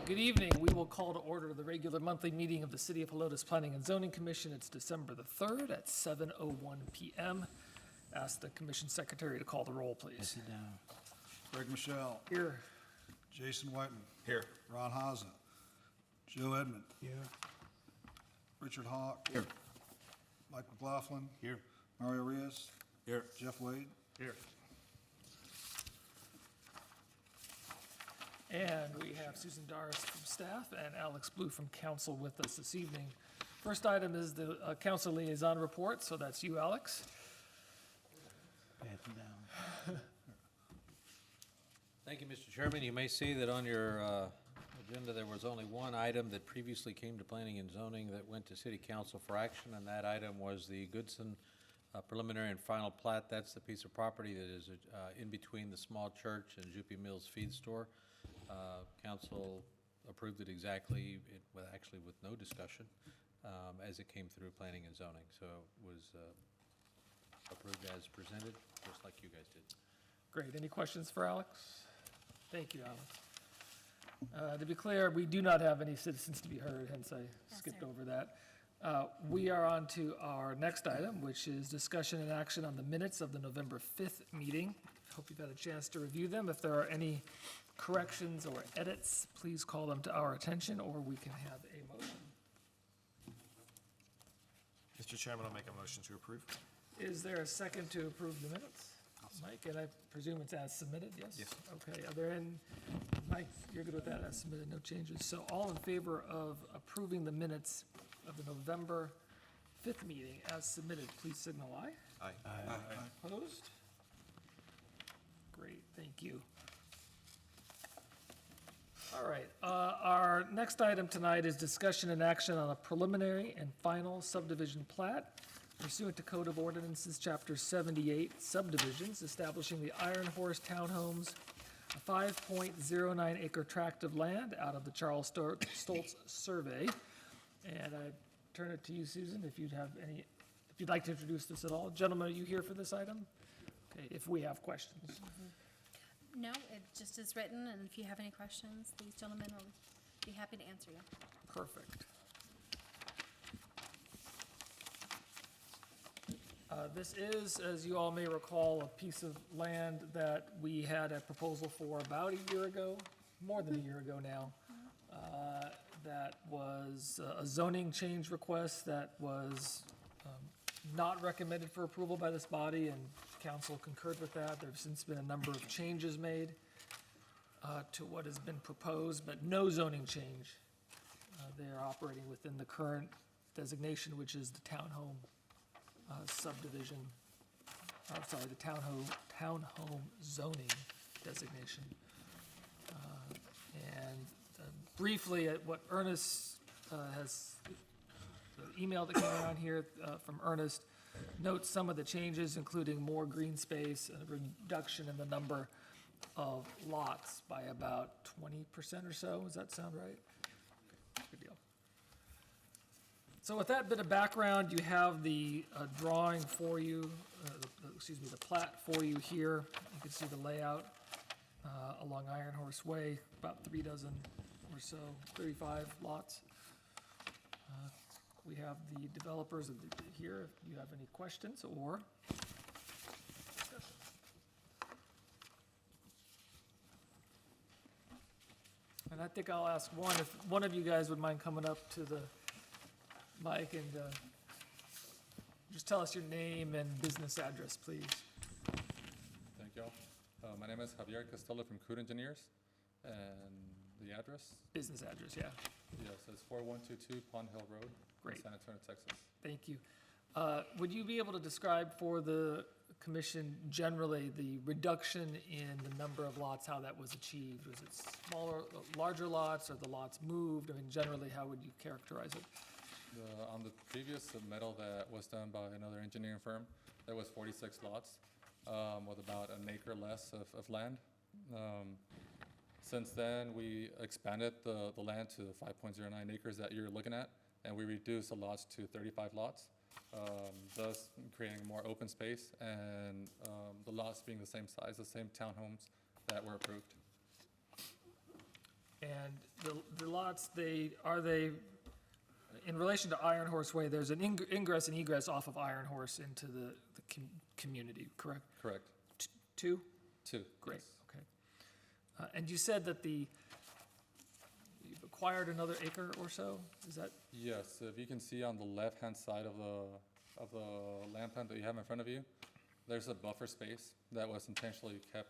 Good evening. We will call to order the regular monthly meeting of the City of Helotes Planning and Zoning Commission. It's December the 3rd at 7:01 PM. Ask the commission secretary to call the roll, please. Sit down. Greg Michelle. Here. Jason Whiteman. Here. Ron Haza. Joe Edmond. Here. Richard Hawk. Here. Mike McLaughlin. Here. Mario Reyes. Here. Jeff Wade. Here. And we have Susan Doris from staff and Alex Blue from council with us this evening. First item is the council liaison report, so that's you, Alex. Pat him down. Thank you, Mr. Chairman. You may see that on your agenda, there was only one item that previously came to planning and zoning that went to city council for action, and that item was the Goodson preliminary and final plat. That's the piece of property that is in between the small church and Jupi Mills feed store. Council approved it exactly, actually with no discussion, as it came through planning and zoning. So it was approved as presented, just like you guys did. Great. Any questions for Alex? Thank you, Alex. To be clear, we do not have any citizens to be heard, hence I skipped over that. We are on to our next item, which is discussion and action on the minutes of the November 5th meeting. Hope you've had a chance to review them. If there are any corrections or edits, please call them to our attention, or we can have a motion. Mr. Chairman, I'll make a motion to approve. Is there a second to approve the minutes? Mike, and I presume it's as submitted, yes? Yes. Okay, are there any, Mike, you're good with that, as submitted, no changes. So all in favor of approving the minutes of the November 5th meeting as submitted, please signal aye. Aye. Opposed? Great, thank you. All right, our next item tonight is discussion and action on a preliminary and final subdivision plat pursuant to Code of Ordinances, Chapter 78, subdivisions, establishing the Iron Horse Townhomes, a 5.09 acre tract of land out of the Charles Stoltz survey. And I turn it to you, Susan, if you'd like to introduce this at all. Gentlemen, are you here for this item? Okay, if we have questions. No, it just is written, and if you have any questions, these gentlemen will be happy to answer you. Perfect. This is, as you all may recall, a piece of land that we had a proposal for about a year ago, more than a year ago now. That was a zoning change request that was not recommended for approval by this body, and council concurred with that. There have since been a number of changes made to what has been proposed, but no zoning change. They are operating within the current designation, which is the townhome subdivision, I'm sorry, the townhome zoning designation. And briefly, what Ernest has, the email that came around here from Ernest notes some of the changes, including more green space and a reduction in the number of lots by about 20% or so. Does that sound right? Good deal. So with that bit of background, you have the drawing for you, the plat for you here. You can see the layout along Iron Horse Way, about 3 dozen or so, 35 lots. We have the developers here, if you have any questions or discussion. And I think I'll ask one, if one of you guys would mind coming up to the mic and just tell us your name and business address, please. Thank y'all. My name is Javier Costello from Coot Engineers, and the address? Business address, yeah. Yes, it's 4122 Pond Hill Road, Great. San Antonio, Texas. Thank you. Would you be able to describe for the commission generally the reduction in the number of lots, how that was achieved? Was it smaller, larger lots, or the lots moved? I mean, generally, how would you characterize it? On the previous submittal that was done by another engineering firm, there was 46 lots with about an acre less of land. Since then, we expanded the land to 5.09 acres that you're looking at, and we reduced the lots to 35 lots, thus creating more open space and the lots being the same size, the same townhomes that were approved. And the lots, are they, in relation to Iron Horse Way, there's an ingress and egress off of Iron Horse into the community, correct? Correct. Two? 2. Great, yes. okay. And you said that you've acquired another acre or so? Is that, Yes, so if you can see on the left-hand side of the land plan that you have in front of you, there's a buffer space that was intentionally kept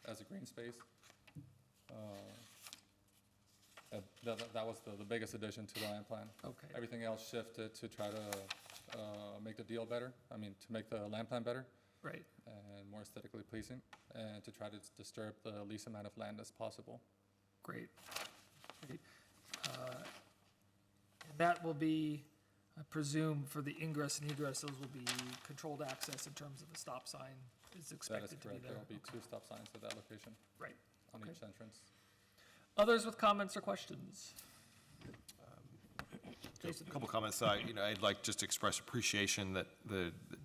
as a green space. That was the biggest addition to the land plan. okay, Everything else shifted to try to make the deal better, to make the land plan better right. and more aesthetically pleasing, and to try to disturb the least amount of land as possible. Great. Great. And that will be, I presume, for the ingress and egress, those will be controlled access in terms of a stop sign is That is expected to be correct. there. There will be 2 stop signs at that location Right. on Okay. each entrance. Others with comments or questions? Jason? A couple comments. I'd like just to express appreciation that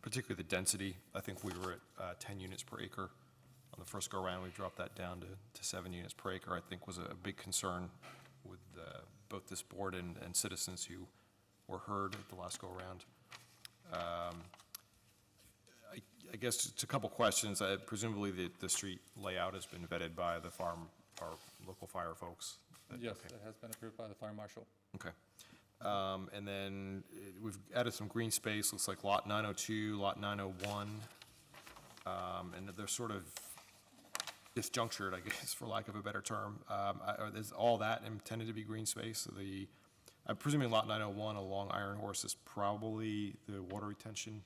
particularly the density, I think we were at 10 units per acre. On the first go-around, we dropped that down to 7 units per acre, I think was a big concern with both this board and citizens who were heard at the last go-around. I guess just a couple questions. Presumably the street layout has been vetted by our local fire folks. Yes, Okay. it has been approved by the fire marshal. Okay. And then we've added some green space, looks like lot 902, lot 901. And they're sort of disjunctured, I guess, for lack of a better term. Is all that intended to be green space? I'm presuming lot 901 along Iron Horse is probably the water retention,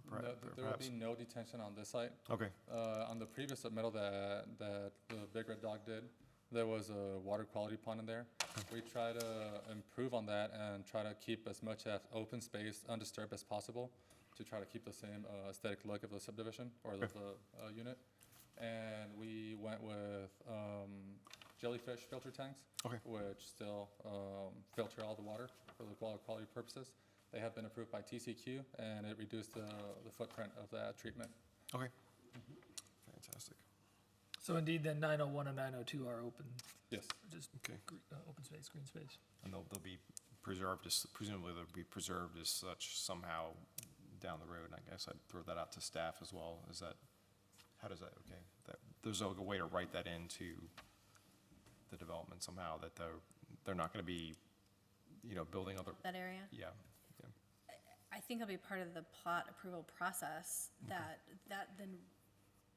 No, there will perhaps? be no detention on this site. Okay, On the previous submittal that the Big Red Dog did, there was a water quality pond in there. We try to improve on that and try to keep as much as open space undisturbed as possible to try to keep the same aesthetic look of the subdivision or of the unit. And we went with jellyfish filter tanks, Okay. which still filter all the water for the water quality purposes. They have been approved by TCQ, and it reduced the footprint of that treatment. okay. Fantastic. So indeed, then 901 and 902 are open, Yes. just Okay. open space, green space. And they'll be preserved, presumably they'll be preserved as such somehow down the road. And I guess I'd throw that out to staff as well. How does that, okay, there's a way to write that into the development somehow, that they're not gonna be, building other, That area? yeah. I think it'll be part of the plot approval process, that then,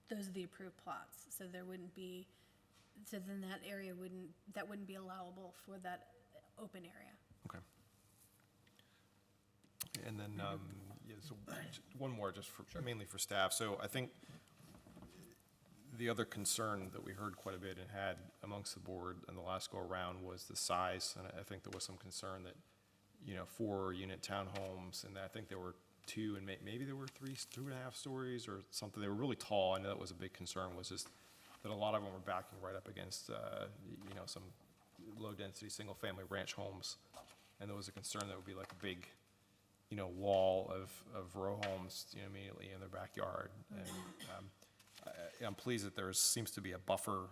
those are the approved plots. So there wouldn't be, so then that area wouldn't be allowable for that open area. Okay. And then, yeah, so one more, just mainly for staff. So I think the other concern that we heard quite a bit and had amongst the board in the last go-around was the size. And I think there was some concern that, 4-unit townhomes, and I think there were 2, and maybe there were 2.5 stories or something. They were really tall. I know that was a big concern, was just that a lot of them were backing right up against, some low-density, single-family ranch homes. And there was a concern that would be like a big, wall of row homes, immediately in their backyard. And I'm pleased that there seems to be a buffer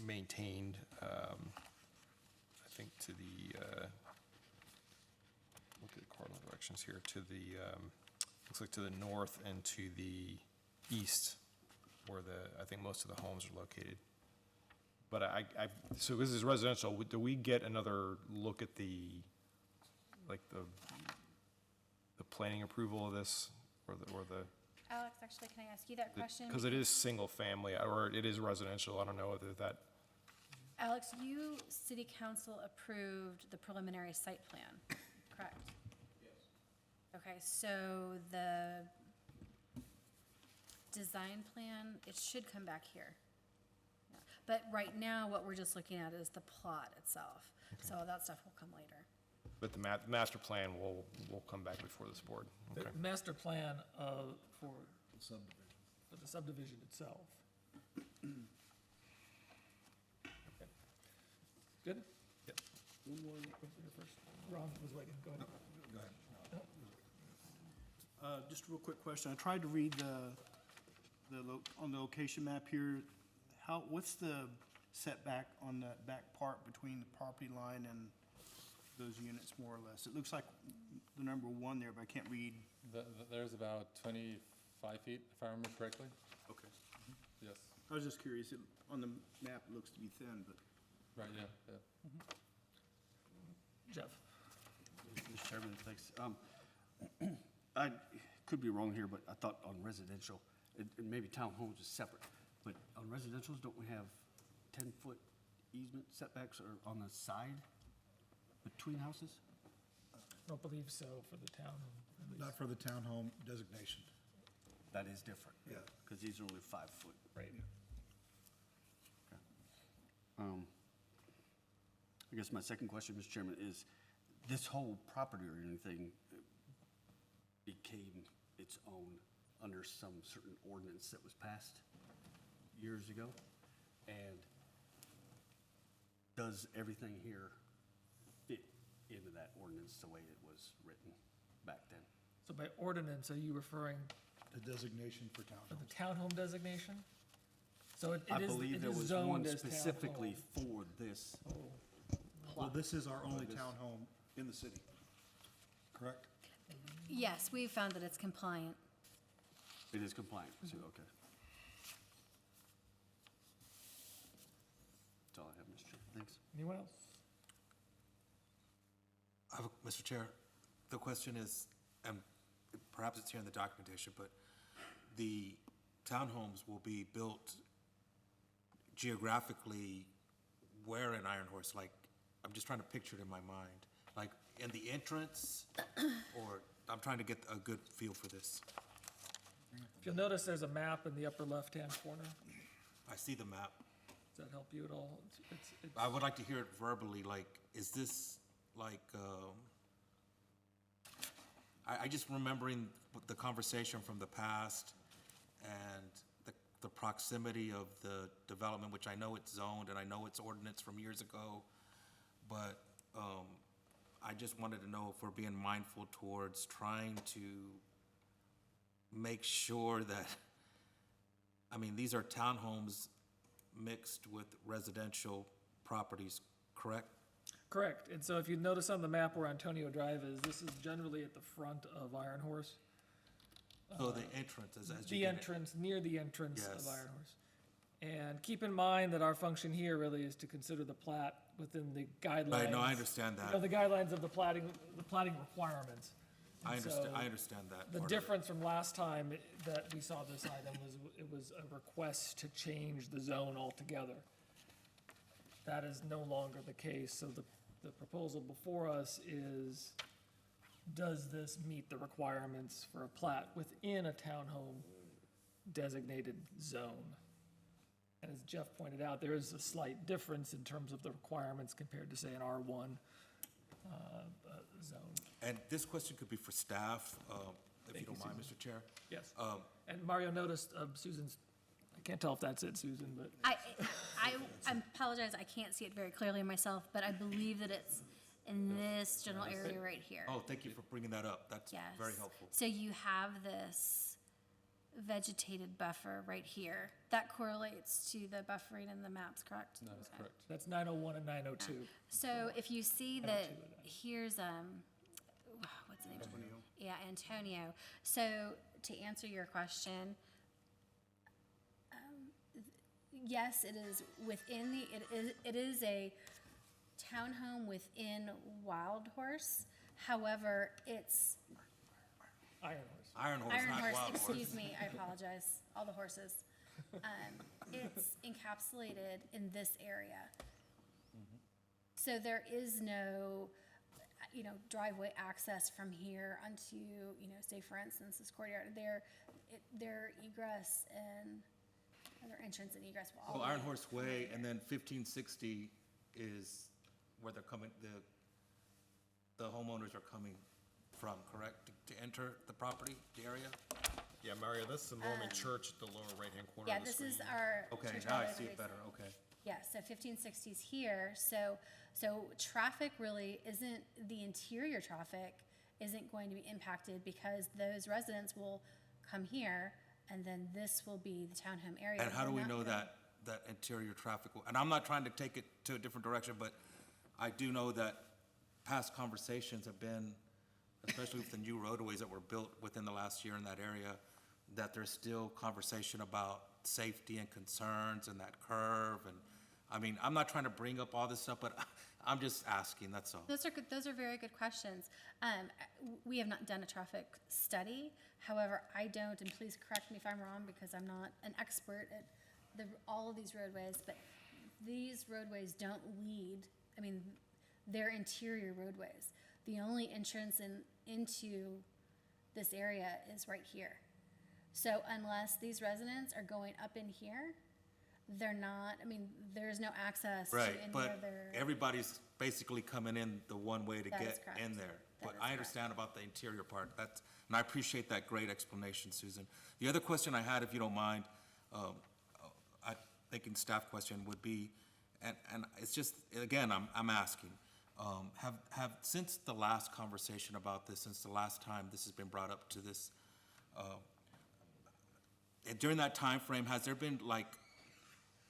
maintained, I think to the, look at the cardinal directions here, to the, looks like to the north and to the east, where I think most of the homes are located. But so this is residential. Do we get another look at the planning approval of this, or the? Alex, actually, can I ask you that question? Because it is single family, or it is residential. I don't know whether that, Alex, you, city council approved the preliminary site plan, correct? Yes. Okay, so the design plan, it should come back here. But right now, what we're just looking at is the plot itself. So that stuff will come later. but the master plan will come back before this board. The Okay. master plan for the subdivision itself. Okay. Good? Yep. One more first. Ron was waiting, go ahead. Just a real quick question. I tried to read on the location map here, what's the setback on that back part between the property line and those units, more or less? It looks like the number 1 there, but I can't read. There's about 25 feet, if I remember correctly. Okay. Yes, I was just curious. On the map, it looks to be thin, but. right, yeah. Jeff? Mr. Chairman, thanks. I could be wrong here, but I thought on residential, and maybe townhomes is separate, but on residentials, don't we have 10-foot easement setbacks or on the side between houses? I don't believe so for the town. at least. Not for the townhome designation. That is different. Yeah. Because these are only 5 foot. Right. I guess my second question, Mr. Chairman, is this whole property or anything became its own under some certain ordinance that was passed years ago? And does everything here fit into that ordinance the way it was written back then? So by ordinance, are you referring The designation for to townhomes. the townhome designation? So it I is, believe it there is was zoned one as specifically townhome. for this. Well, this is our only townhome in the city, correct? Yes, we've found that it's compliant. It is compliant, so, okay. That's all I have, Mr. Chairman. Thanks. Anyone else? Mr. Chair, the question is, and perhaps it's here in the documentation, but the townhomes will be built geographically where in Iron Horse? Like, I'm just trying to picture it in my mind. Like, in the entrance, or, I'm trying to get a good feel for this. If you'll notice, there's a map in the upper left-hand corner. I see the map. Does that help you at all? I would like to hear it verbally, like, is this like, I just remembering the conversation from the past and the proximity of the development, which I know it's zoned and I know it's ordinance from years ago, but I just wanted to know if we're being mindful towards trying to make sure that, I mean, these are townhomes mixed with residential properties, correct? Correct. And so if you notice on the map where Antonio Drive is, this is generally at the front of Iron Horse. So the entrance is as you The get entrance, near the entrance of Yes. Iron Horse. And keep in mind that our function here really is to consider the plat within the guidelines. Right, no, I understand You know, that. the guidelines of the plating requirements. I And understand, so I understand that. The part of it. difference from last time that we saw this item was, it was a request to change the zone altogether. That is no longer the case, so the proposal before us is, does this meet the requirements for a plat within a townhome designated zone? And as Jeff pointed out, there is a slight difference in terms of the requirements compared to, say, an R1 zone. And this question could be for staff, if you don't mind, Mr. Chair. Yes. And Mario noticed Susan's, I can't tell if that's it, Susan, but I apologize, I can't see it very clearly myself, but I believe that it's in this general area right here. Oh, thank you for bringing that up. That's Yes. very helpful. So you have this vegetated buffer right here. That correlates to the buffering in the maps, correct? That is Okay. correct. that's 901 and 902. So if you see I know that, two of them. here's, what's the name? Yeah, Antonio. So to answer your question, yes, it is within it is a townhome within Wild Horse. However, it's Iron Horse. Iron Horse, Iron not Horse, Wild Horse. excuse me, I apologize, all the horses. It's encapsulated in this area. So there is no, driveway access from here onto, say for instance, this courtyard. Their egress and their entrance and egress will all So be Iron Horse from Way here. and then 1560 is where they're coming, the homeowners are coming from, correct? To enter the property, the area? Yeah, Mario, that's the Norman Church at the lower right-hand corner Yeah, of the this screen. is our. Okay, church now I all see over it better, okay. Yeah, so 1560's here, so traffic really isn't, the interior traffic isn't going to be impacted because those residents will come here, and then this will be the townhome area. And how do We're we not know gonna- that that interior traffic, and I'm not trying to take it to a different direction, but I do know that past conversations have been, especially with the new roadways that were built within the last year in that area, that there's still conversation about safety and concerns and that curve, and, I mean, I'm not trying to bring up all this stuff, but I'm just asking, that's all. Those are very good questions. We have not done a traffic study. However, I don't, and please correct me if I'm wrong, because I'm not an expert at all of these roadways, but these roadways don't lead, I mean, they're interior roadways. The only entrance into this area is right here. So unless these residents are going up in here, they're not, I mean, there's no access to Right, any but other. everybody's basically coming in the one way to That is get correct. in there. That But is I correct. understand about the interior part, that's, and I appreciate that great explanation, Susan. The other question I had, if you don't mind, I thinking staff question would be, and it's just, again, I'm asking, since the last conversation about this, since the last time this has been brought up to this, and during that time frame, has there been like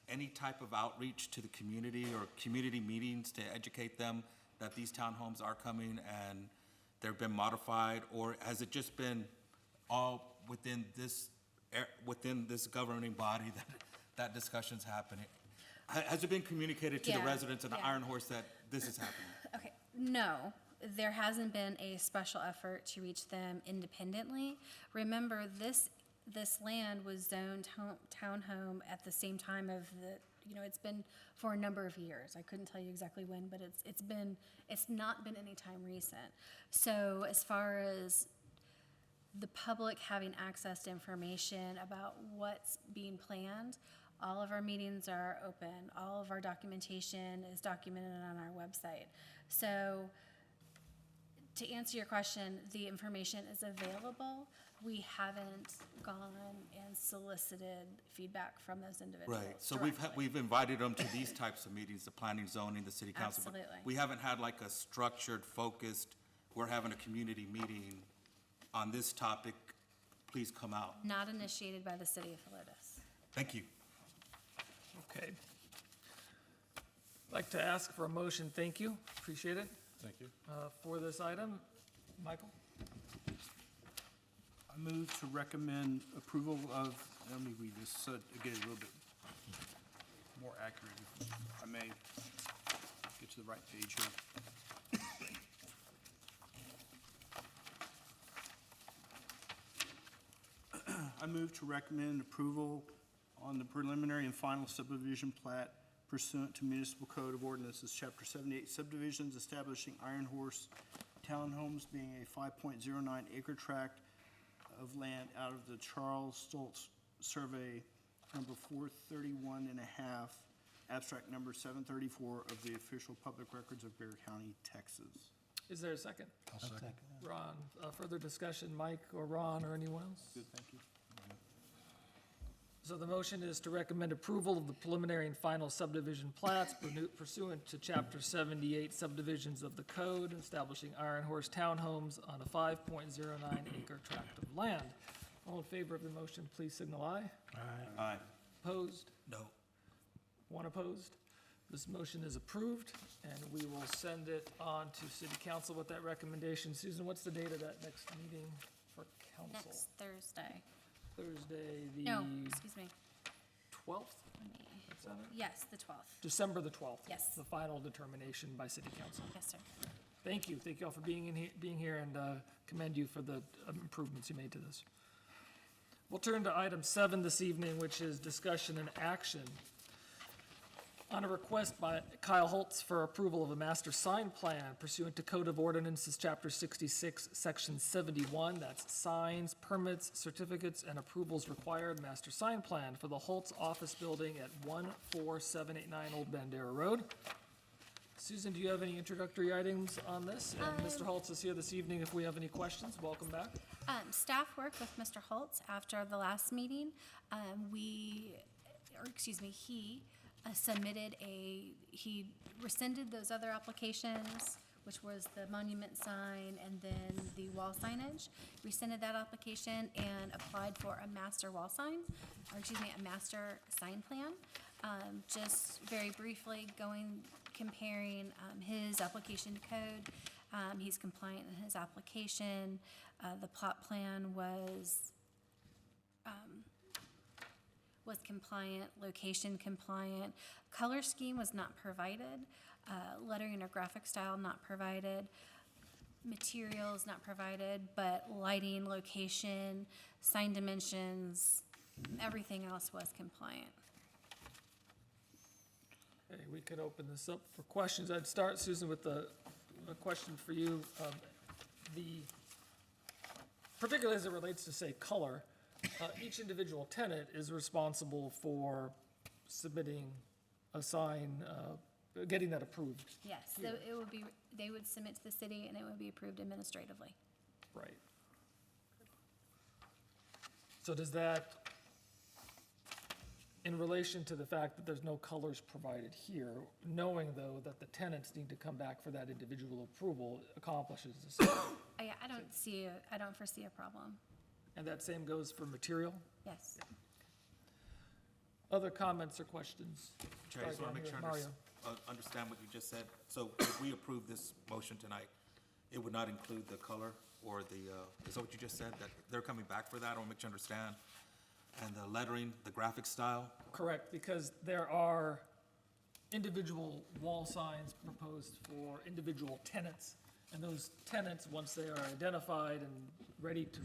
any type of outreach to the community or community meetings to educate them that these townhomes are coming and they've been modified? Or has it just been all within this governing body that discussion's happening? Has it been communicated to the Yeah, residents of the yeah. Iron Horse that this is happening? Okay, no, there hasn't been a special effort to reach them independently. Remember, this land was zoned townhome at the same time of it's been for a number of years. I couldn't tell you exactly when, but it's not been any time recent. So as far as the public having access to information about what's being planned, all of our meetings are open. All of our documentation is documented on our website. So to answer your question, the information is available. We haven't gone and solicited feedback from those individuals. Right, so directly. we've invited them to these types of meetings, the planning, zoning, the city council. but Absolutely. We haven't had like a structured, focused, we're having a community meeting on this topic, please come out. Not initiated by the city of Helotes. Thank you. Okay. I'd like to ask for a motion, thank you, appreciate it, Thank you. for this item. Michael? I move to recommend approval of, let me read this, so to get it a little bit more accurate, if I may get to the right page here. I move to recommend approval on the preliminary and final subdivision plat pursuant to Municipal Code of Ordinances, Chapter 78 subdivisions establishing Iron Horse Townhomes being a 5.09 acre tract of land out of the Charles Stoltz Survey number 431 and a half, abstract number 734 of the official public records of Bear County, Texas. Is there a second? I'll second. Ron, further discussion, Mike or Ron or anyone else? Good, thank you. So the motion is to recommend approval of the preliminary and final subdivision plats pursuant to Chapter 78 subdivisions of the code, establishing Iron Horse Townhomes on a 5.09 acre tract of land. All in favor of the motion, please signal aye. Aye. Opposed? No. One opposed? This motion is approved, and we will send it on to city council with that recommendation. Susan, what's the date of that next meeting for council? Next Thursday. Thursday, the No, excuse me. 12th? Let me- Is that it? Yes, the 12th. December the 12th. Yes. The final determination by city council. Yes, sir. Thank you all for being here, and commend you for the improvements you made to this. We'll turn to item 7 this evening, which is discussion and action. On a request by Kyle Holtz for approval of a master sign plan pursuant to Code of Ordinances, Chapter 66, Section 71, that's signs, permits, certificates, and approvals required, master sign plan for the Holtz Office Building at 14789 Old Bandera Road. Susan, do you have any introductory items on this? And Mr. Holtz is here this evening if we have any questions. Welcome back. Staff worked with Mr. Holtz after the last meeting. He submitted he rescinded those other applications, which was the monument sign and then the wall signage. Rescinded that application and applied for a master wall sign, a master sign plan. Just very briefly comparing his application to code. He's compliant in his application. The plot plan was compliant, location compliant. Color scheme was not provided. Lettering or graphic style not provided. Materials not provided, but lighting, location, sign dimensions, everything else was compliant. Okay, we can open this up for questions. I'd start, Susan, with a question for you. Particularly as it relates to, say, color, each individual tenant is responsible for submitting a sign, getting that approved. Yes, so it would be, they would submit to the city and it would be approved administratively. Right. So does that, in relation to the fact that there's no colors provided here, knowing though that the tenants need to come back for that individual approval, accomplishes the same? I don't foresee a problem. And that same goes for material? Yes. Other comments or questions? Chair, I just want to make sure I Mario. understand what you just said. So if we approve this motion tonight, it would not include the color or is that what you just said? That they're coming back for that? I want to make sure I understand. And the lettering, the graphic style? Correct, because there are individual wall signs proposed for individual tenants. And those tenants, once they are identified and ready to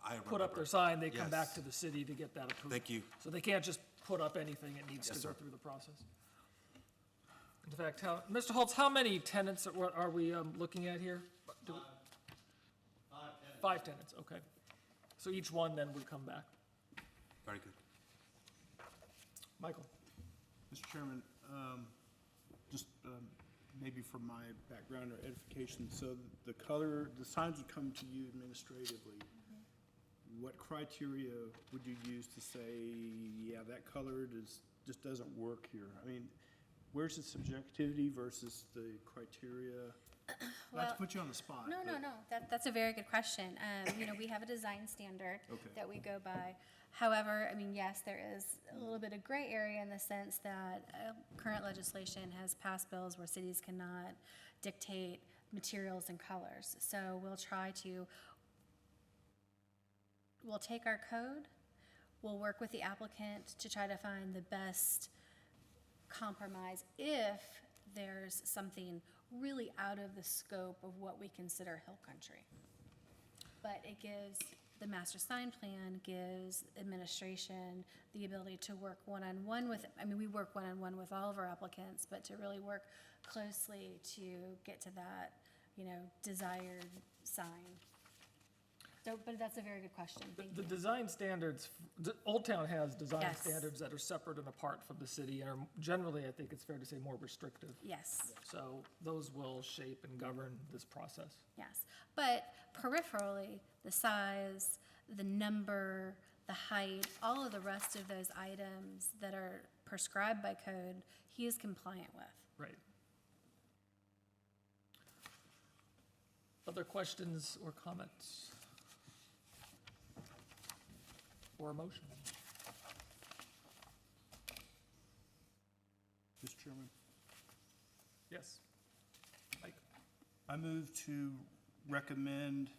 I put up their remember. sign, they come back Yes. to the city to get that approved. Thank you. So they can't just put up anything, it needs Yes, to go sir. through the process. In fact, Mr. Holtz, how many tenants are we looking at here? Do- 5 tenants, okay. So each one then would come back. Very good. Michael? Mr. Chairman, just maybe for my background or edification, so the signs would come to you administratively. What criteria would you use to say, yeah, that color just doesn't work here? I mean, where's the subjectivity versus the criteria? Not to Well, put you on the spot. No, but- that's a very good question. We have a design standard Okay. that we go by. However, yes, there is a little bit of gray area in the sense that current legislation has passed bills where cities cannot dictate materials and colors. So we'll take our code, we'll work with the applicant to try to find the best compromise if there's something really out of the scope of what we consider hill country. But the master sign plan gives administration the ability to work one-on-one with, we work one-on-one with all of our applicants, but to really work closely to get to that, desired sign. So, but that's a very good question, thank The you. design standards, Old Town has design Yes. standards that are separate and apart from the city and are generally, I think it's fair to say, more restrictive. Yes. So those will shape and govern this process. Yes, but peripherally, the size, the number, the height, all of the rest of those items that are prescribed by code, he is compliant with. Right. Other questions or comments? Or a motion? Mr. Chairman? Yes. Mike? I move to recommend,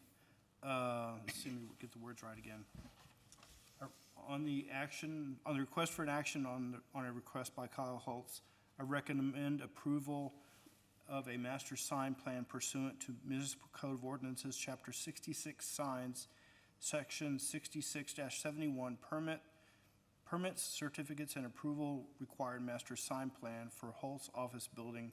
let's see, let me get the words right again. On the request for an action on a request by Kyle Holtz, I recommend approval of a master sign plan pursuant to Municipal Code of Ordinances, Chapter 66 Signs, Section 66-71, permits, certificates, and approval required master sign plan for Holtz Office Building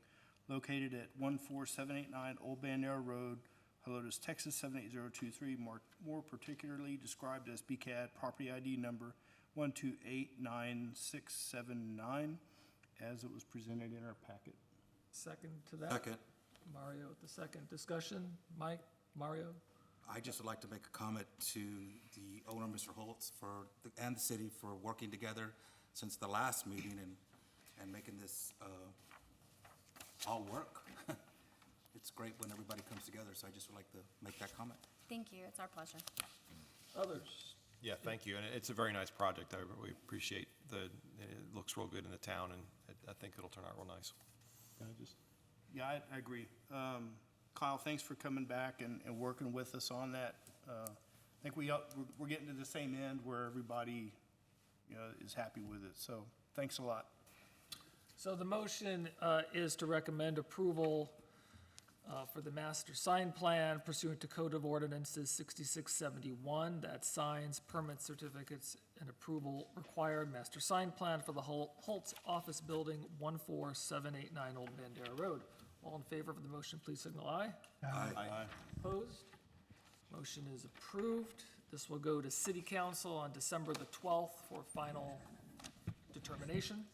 located at 14789 Old Bandera Road, Helotes, Texas 78023, more particularly described as BCAD property ID number 1289679, as it was presented in our packet. Second to that? Second. Mario with the second. Discussion? Mike? Mario? I just would like to make a comment to the owner, Mr. Holtz, and the city for working together since the last meeting and making this all work. It's great when everybody comes together, so I just would like to make that comment. Thank you, it's our pleasure. Others? Yeah, thank you, and it's a very nice project. We appreciate looks real good in the town, and I think it'll turn out real nice. Yeah, I agree. Kyle, thanks for coming back and working with us on that. I think we're getting to the same end where everybody, is happy with it, so thanks a lot. So the motion is to recommend approval for the master sign plan pursuant to Code of Ordinances 6671, that's signs, permit certificates, and approval required master sign plan for the Holtz Office Building, 14789 Old Bandera Road. All in favor of the motion, please signal aye. Aye. Opposed? Motion is approved. This will go to City Council on December the 12th for final determination.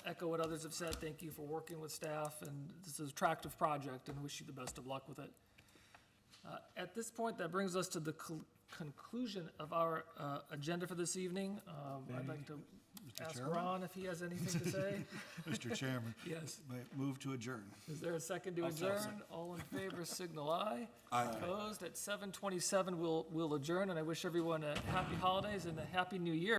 Echo what others have said, thank you for working with staff, and this is an attractive project, and wish you the best of luck with it. At this point, that brings us to the conclusion of our agenda for this evening. I'd like to ask Chairman? Ron if he has anything to say. Mr. Chairman, Yes. move to adjourn. Is there a second to adjourn? All in favor, signal aye. Aye. Opposed? At 7:27, we'll adjourn, and I wish everyone a happy holidays and a happy new year.